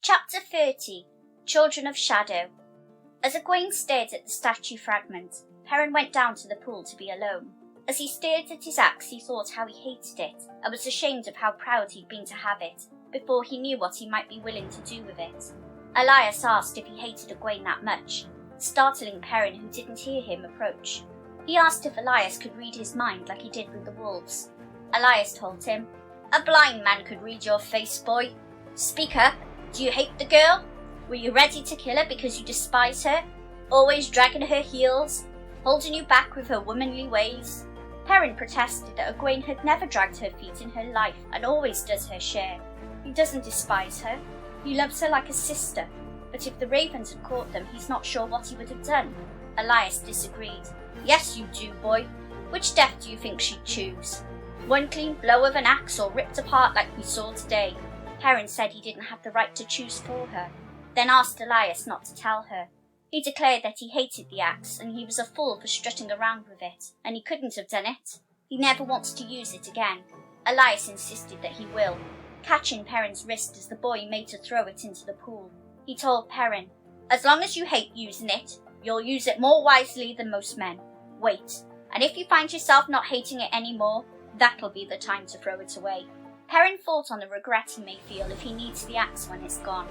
Chapter 30. Children of Shadow. As Egwene stared at the statue fragment, Perrin went down to the pool to be alone. As he stared at his axe, he thought how he hated it, and was ashamed of how proud he'd been to have it, before he knew what he might be willing to do with it. Elias asked if he hated Egwene that much, startling Perrin, who didn't hear him approach. He asked if Elias could read his mind like he did with the wolves. Elias told him, "A blind man could read your face, boy. Speak up. Do you hate the girl? Were you ready to kill her because you despise her? Always dragging her heels, holding you back with her womanly ways?" Perrin protested that Egwene had never dragged her feet in her life and always does her share. He doesn't despise her. He loves her like a sister. But if the ravens had caught them, he's not sure what he would have done. Elias disagreed. "Yes, you do, boy. Which death do you think she'd choose? One clean blow of an axe or ripped apart like we saw today?" Perrin said he didn't have the right to choose for her, then asked Elias not to tell her. He declared that he hated the axe, and he was a fool for strutting around with it, and he couldn't have done it. He never wants to use it again. Elias insisted that he will, catching Perrin's wrist as the boy made to throw it into the pool. He told Perrin, "As long as you hate using it, you'll use it more wisely than most men. Wait, and if you find yourself not hating it anymore, that'll be the time to throw it away." Perrin thought on the regret he may feel if he needs the axe when it's gone.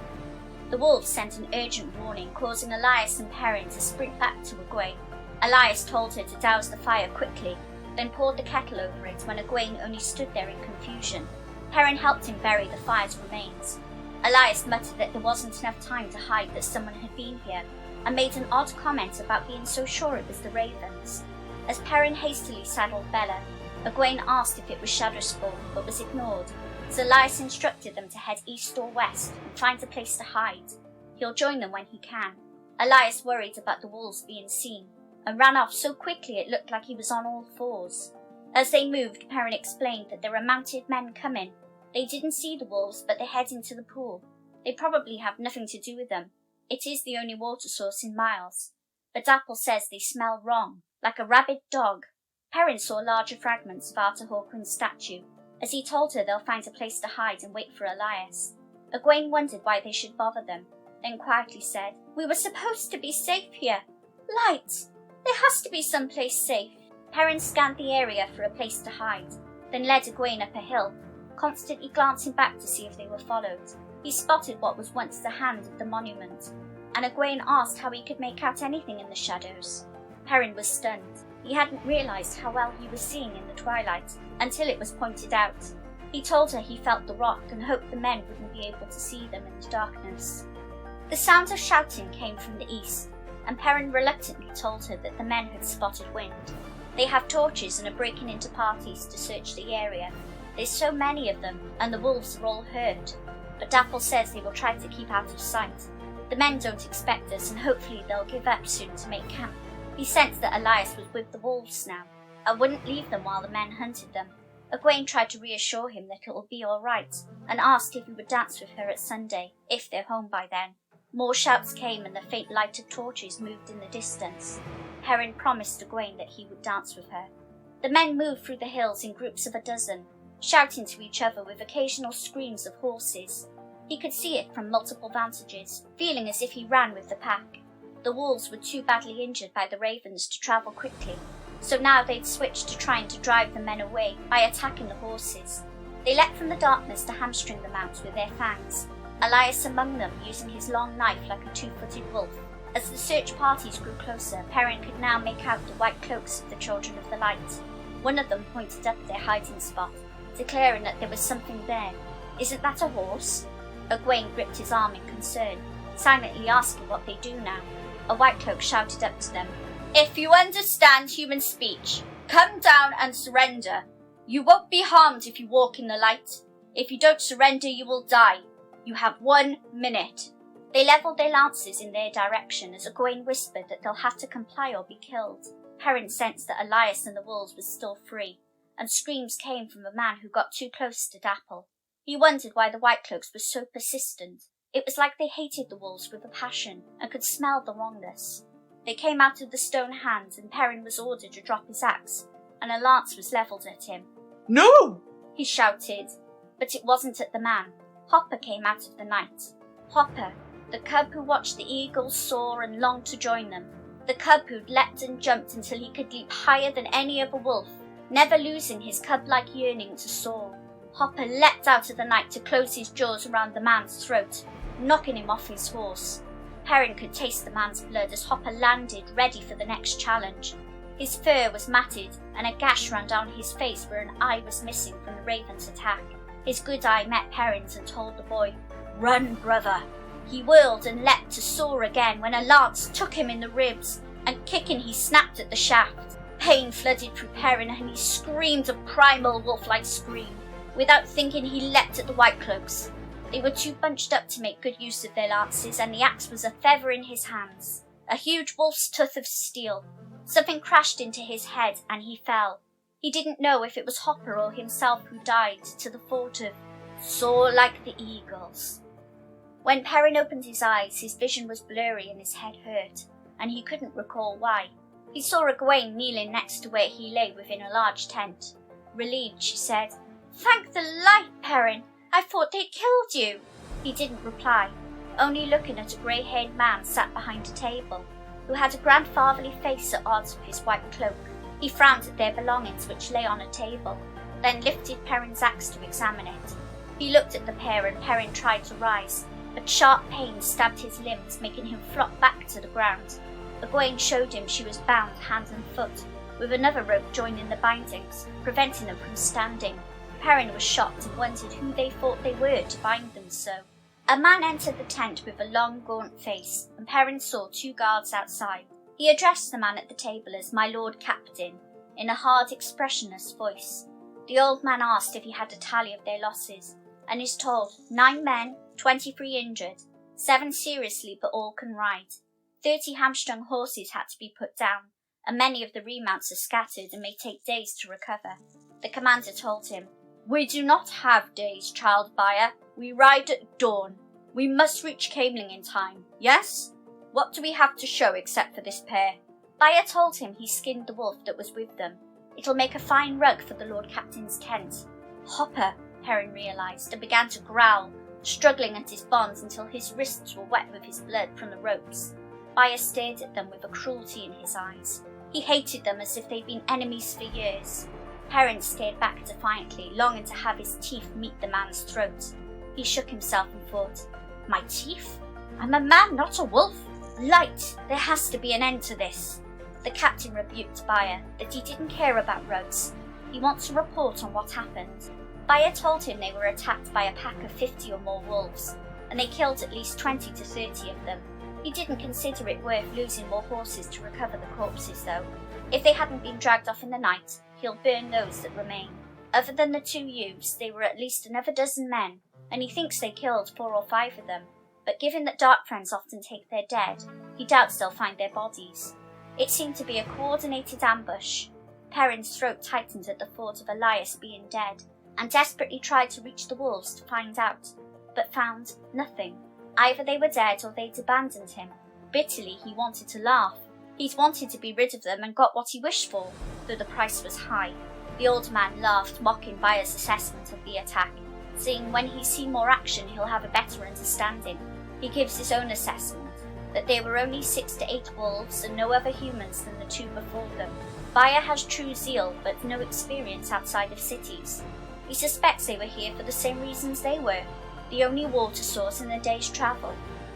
The wolves sent an urgent warning, causing Elias and Perrin to sprint back to Egwene. Elias told her to douse the fire quickly, then poured the kettle over it when Egwene only stood there in confusion. Perrin helped him bury the fire's remains. Elias muttered that there wasn't enough time to hide that someone had been here, and made an odd comment about being so sure it was the ravens. As Perrin hastily saddled Bella, Egwene asked if it was Shadowspawn, but was ignored, so Elias instructed them to head east or west and find a place to hide. He'll join them when he can. Elias worried about the wolves being seen, and ran off so quickly it looked like he was on all fours. As they moved, Perrin explained that there are mounted men coming. They didn't see the wolves, but they're heading to the pool. They probably have nothing to do with them. It is the only water source in miles. But Dapple says they smell wrong, like a rabid dog. Perrin saw larger fragments of Arthur Hawkwind's statue. As he told her they'll find a place to hide and wait for Elias. Egwene wondered why they should bother them, then quietly said, "We were supposed to be safe here. Light! There has to be some place safe." Perrin scanned the area for a place to hide, then led Egwene up a hill, constantly glancing back to see if they were followed. He spotted what was once the hand of the monument, and Egwene asked how he could make out anything in the shadows. Perrin was stunned. He hadn't realised how well he was seeing in the twilight, until it was pointed out. He told her he felt the rock and hoped the men wouldn't be able to see them in the darkness. The sound of shouting came from the east, and Perrin reluctantly told her that the men had spotted wind. They have torches and are breaking into parties to search the area. There's so many of them, and the wolves are all hurt, but Dapple says they will try to keep out of sight. The men don't expect us, and hopefully they'll give up soon to make camp. He sensed that Elias was with the wolves now, and wouldn't leave them while the men hunted them. Egwene tried to reassure him that it will be all right, and asked if he would dance with her at Sunday, if they're home by then. More shouts came, and the faint light of torches moved in the distance. Perrin promised Egwene that he would dance with her. The men moved through the hills in groups of a dozen, shouting to each other with occasional screams of horses. He could see it from multiple vantages, feeling as if he ran with the pack. The wolves were too badly injured by the ravens to travel quickly, so now they'd switched to trying to drive the men away by attacking the horses. They leapt from the darkness to hamstring the mounts with their fangs, Elias among them using his long knife like a two-footed wolf. As the search parties grew closer, Perrin could now make out the white cloaks of the Children of the Light. One of them pointed up their hiding spot, declaring that there was something there. "Isn't that a horse?" Egwene gripped his arm in concern, silently asking what they do now. A white cloak shouted up to them, "If you understand human speech, come down and surrender. You won't be harmed if you walk in the light. If you don't surrender, you will die. You have 1 minute." They levelled their lances in their direction as Egwene whispered that they'll have to comply or be killed. Perrin sensed that Elias and the wolves were still free, and screams came from a man who got too close to Dapple. He wondered why the white cloaks were so persistent. It was like they hated the wolves with a passion and could smell the wrongness. They came out of the stone hands, and Perrin was ordered to drop his axe, and a lance was levelled at him. "No!" he shouted, but it wasn't at the man. Hopper came out of the night. Hopper, the cub who watched the eagles soar and longed to join them, the cub who'd leapt and jumped until he could leap higher than any other wolf, never losing his cub-like yearning to soar. Hopper leapt out of the night to close his jaws around the man's throat, knocking him off his horse. Perrin could taste the man's blood as Hopper landed, ready for the next challenge. His fur was matted, and a gash ran down his face where an eye was missing from the raven's attack. His good eye met Perrin's and told the boy, "Run, brother." He whirled and leapt to soar again when a lance took him in the ribs, and kicking he snapped at the shaft. Pain flooded through Perrin, and he screamed a primal wolf-like scream. Without thinking, he leapt at the white cloaks. They were too bunched up to make good use of their lances, and the axe was a feather in his hands, a huge wolf's tooth of steel. Something crashed into his head, and he fell. He didn't know if it was Hopper or himself who died, to the thought of "soar like the eagles." When Perrin opened his eyes, his vision was blurry and his head hurt, and he couldn't recall why. He saw Egwene kneeling next to where he lay within a large tent. Relieved, she said, "Thank the light, Perrin! I thought they'd killed you." He didn't reply, only looking at a grey-haired man sat behind a table, who had a grandfatherly face at odds with his white cloak. He frowned at their belongings which lay on a table, then lifted Perrin's axe to examine it. He looked at the pair and Perrin tried to rise, but sharp pain stabbed his limbs, making him flop back to the ground. Egwene showed him she was bound hand and foot, with another rope joining the bindings, preventing them from standing. Perrin was shocked and wondered who they thought they were to bind them so. A man entered the tent with a long, gaunt face, and Perrin saw 2 guards outside. He addressed the man at the table as "My Lord Captain," in a hard, expressionless voice. The old man asked if he had a tally of their losses, and is told 9 men, 23 injured, 7 seriously but all can ride. 30 hamstrung horses had to be put down, and many of the remounts are scattered and may take days to recover. The commander told him, "We do not have days, child buyer. We ride at dawn. We must reach Camelling in time, yes? What do we have to show except for this pair?" Buyer told him he skinned the wolf that was with them. "It'll make a fine rug for the Lord Captain's tent." Hopper, Perrin realised, and began to growl, struggling at his bonds until his wrists were wet with his blood from the ropes. Buyer stared at them with a cruelty in his eyes. He hated them as if they'd been enemies for years. Perrin stared back defiantly, longing to have his teeth meet the man's throat. He shook himself and thought, "My teeth? I'm a man, not a wolf. Light, there has to be an end to this." The captain rebuked Buyer that he didn't care about rugs. He wants a report on what happened. Buyer told him they were attacked by a pack of 50 or more wolves, and they killed at least 20 to 30 of them. He didn't consider it worth losing more horses to recover the corpses, though. If they hadn't been dragged off in the night, he'll burn those that remain. Other than the 2 youths, they were at least another dozen men, and he thinks they killed 4 or 5 of them. But given that dark friends often take their dead, he doubts they'll find their bodies. It seemed to be a coordinated ambush. Perrin's throat tightened at the thought of Elias being dead, and desperately tried to reach the wolves to find out, but found nothing. Either they were dead or they'd abandoned him. Bitterly, he wanted to laugh. He'd wanted to be rid of them and got what he wished for, though the price was high. The old man laughed, mocking Buyer's assessment of the attack, saying when he sees more action he'll have a better understanding. He gives his own assessment, that there were only 6 to 8 wolves and no other humans than the 2 before them. Buyer has true zeal, but no experience outside of cities. He suspects they were here for the same reasons they were, the only water source in a day's travel.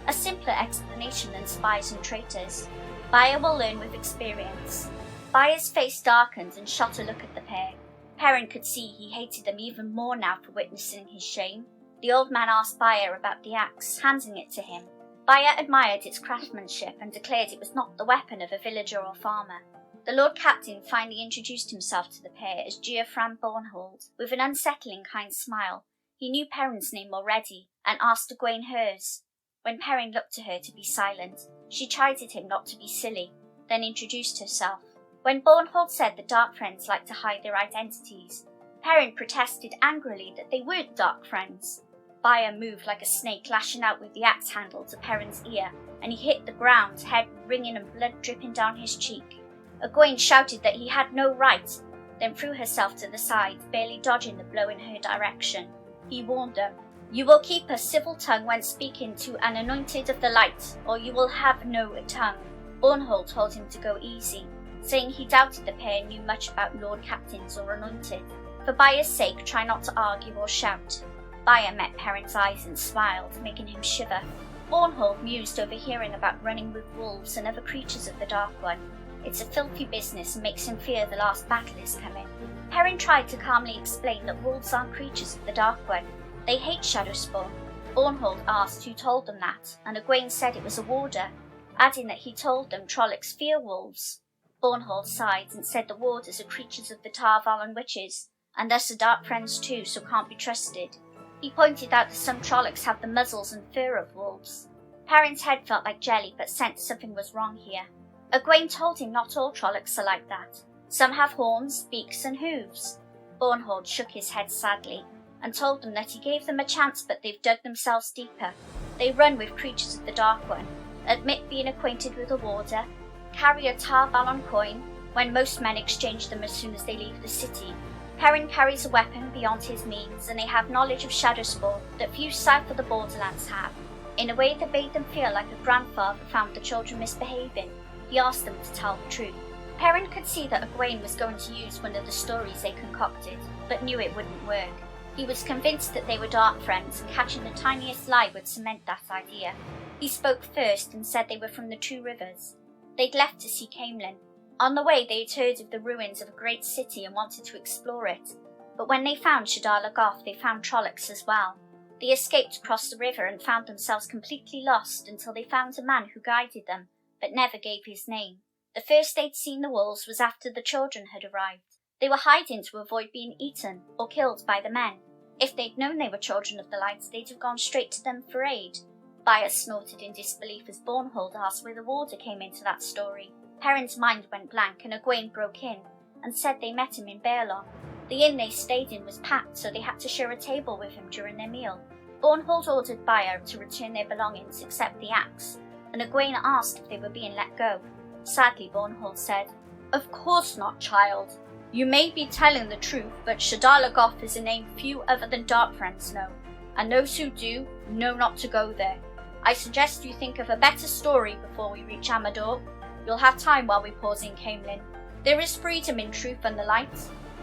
A simpler explanation than spies and traitors. Buyer will learn with experience. Buyer's face darkened and shot a look at the pair. Perrin could see he hated them even more now for witnessing his shame. The old man asked Buyer about the axe, handing it to him. Buyer admired its craftsmanship and declared it was not the weapon of a villager or farmer. The Lord Captain finally introduced himself to the pair as Geoffran Bornhald, with an unsettling kind smile. He knew Perrin's name already, and asked Egwene hers. When Perrin looked to her to be silent, she chided him not to be silly, then introduced herself. When Bornhald said the dark friends like to hide their identities, Perrin protested angrily that they weren't dark friends. Buyer moved like a snake, lashing out with the axe handle to Perrin's ear, and he hit the ground, head ringing and blood dripping down his cheek. Egwene shouted that he had no right, then threw herself to the side, barely dodging the blow in her direction. He warned them, You will keep a civil tongue when speaking to an anointed of the light, or you will have no tongue. Bornhald told him to go easy, saying he doubted the pair knew much about lord captains or anointed. For Byer's sake, try not to argue or shout. Byer met Perrin's eyes and smiled, making him shiver. Bornhald mused over hearing about running with wolves and other creatures of the Dark One. It's a filthy business and makes him fear the last battle is coming. Perrin tried to calmly explain that wolves aren't creatures of the Dark One. They hate Shadowspawn. Bornhald asked who told them that, and Egwene said it was a warder, adding that he told them Trollocs fear wolves. Bornhald sighed and said the warders are creatures of the Tar Valon witches, and thus are dark friends too, so can't be trusted. He pointed out that some Trollocs have the muzzles and fur of wolves. Perrin's head felt like jelly, but sensed something was wrong here. Egwene told him not all Trollocs are like that. Some have horns, beaks and hooves. Bornhald shook his head sadly, and told them that he gave them a chance, but they've dug themselves deeper. They run with creatures of the Dark One, admit being acquainted with a warder, carry a Tar Valon coin, when most men exchange them as soon as they leave the city. Perrin carries a weapon beyond his means, and they have knowledge of Shadowspawn that few south of the Borderlands have. In a way that made them feel like a grandfather found the children misbehaving, he asked them to tell the truth. Perrin could see that Egwene was going to use one of the stories they concocted, but knew it wouldn't work. He was convinced that they were dark friends, and catching the tiniest lie would cement that idea. He spoke first and said they were from the Two Rivers. They'd left to see Caemlyn. On the way they'd heard of the ruins of a great city and wanted to explore it, but when they found Shadala Goth they found Trollocs as well. They escaped across the river and found themselves completely lost until they found a man who guided them, but never gave his name. The first they'd seen the wolves was after the children had arrived. They were hiding to avoid being eaten or killed by the men. If they'd known they were children of the light, they'd have gone straight to them for aid. Byer snorted in disbelief as Bornhald asked where the warder came into that story. Perrin's mind went blank, and Egwene broke in and said they met him in Baerlon. The inn they stayed in was packed, so they had to share a table with him during their meal. Bornhald ordered Byer to return their belongings except the axe, and Egwene asked if they were being let go. Sadly, Bornhald said, "Of course not, child. You may be telling the truth, but Shadala Goth is a name few other than dark friends know, and those who do know not to go there. I suggest you think of a better story before we reach Amador. You'll have time while we pause in Caemlyn. There is freedom in truth and the light."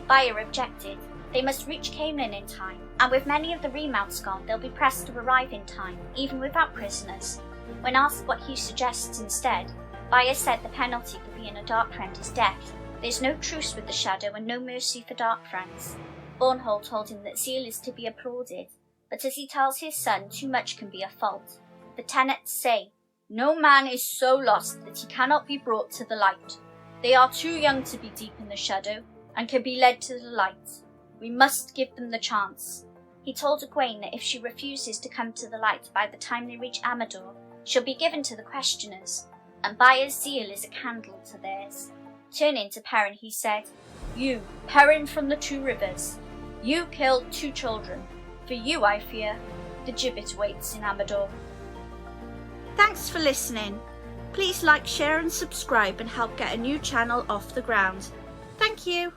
Byer objected. They must reach Caemlyn in time, and with many of the remounts gone, they'll be pressed to arrive in time, even without prisoners. When asked what he suggests instead, Byer said the penalty for being a dark friend is death. There's no truce with the shadow and no mercy for dark friends. Bornhald told him that zeal is to be applauded, but as he tells his son, too much can be a fault. The tenets say, "No man is so lost that he cannot be brought to the light. They are too young to be deep in the shadow, and can be led to the light. We must give them the chance." He told Egwene that if she refuses to come to the light by the time they reach Amador, she'll be given to the questioners, and Byer's zeal is a candle to theirs. Turning to Perrin, he said, "You, Perrin from the Two Rivers, you killed 2 children. For you, I fear, the gibbet waits in Amador." Thanks for listening. Please like, share and subscribe and help get a new channel off the ground. Thank you.